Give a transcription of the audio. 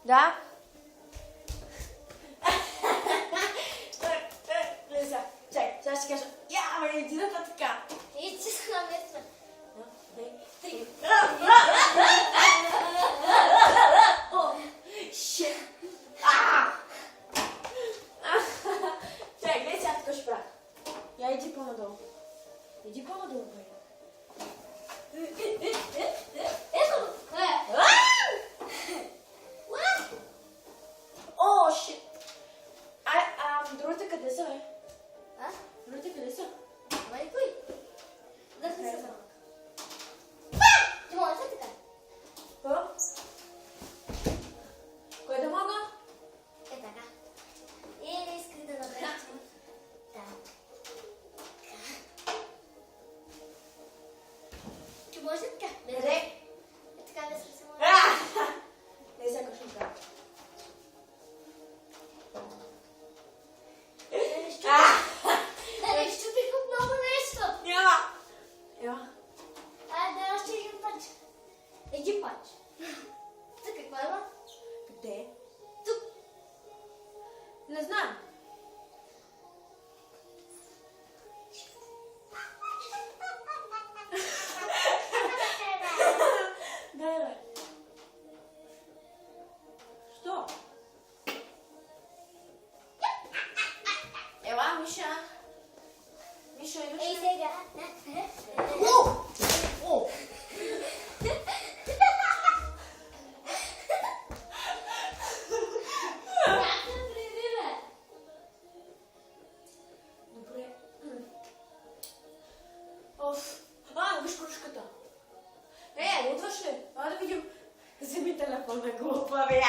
Да? Лиза, чай, сега ще кажа. Я, иди да така. И че се намесва. Три. Чай, гледай сега така ще правя. Я иди по-надолу. Иди по-надолу, бе. Ето го. О, шит. Другите къде са, бе? А? Другите къде са? Ама и кой? Да се са. Ти може ли така? Кой да мога? Е така. И не исках да направя. Да. Ти може ли така? Къде? Е така да се само. Не сега ще правя. Да не щупих отново нещо. Няма. Няма. Да още един път. Един път. За какво има? Къде? Тук. Не знам. Дай, бе. Що? Ела, Миша. Миша, идваш Ей ли? сега. О! Как се прибира? Добре. Оф. Виж кружката. Лутваш ли? Да видим. Вземи телефона, глупа, бе.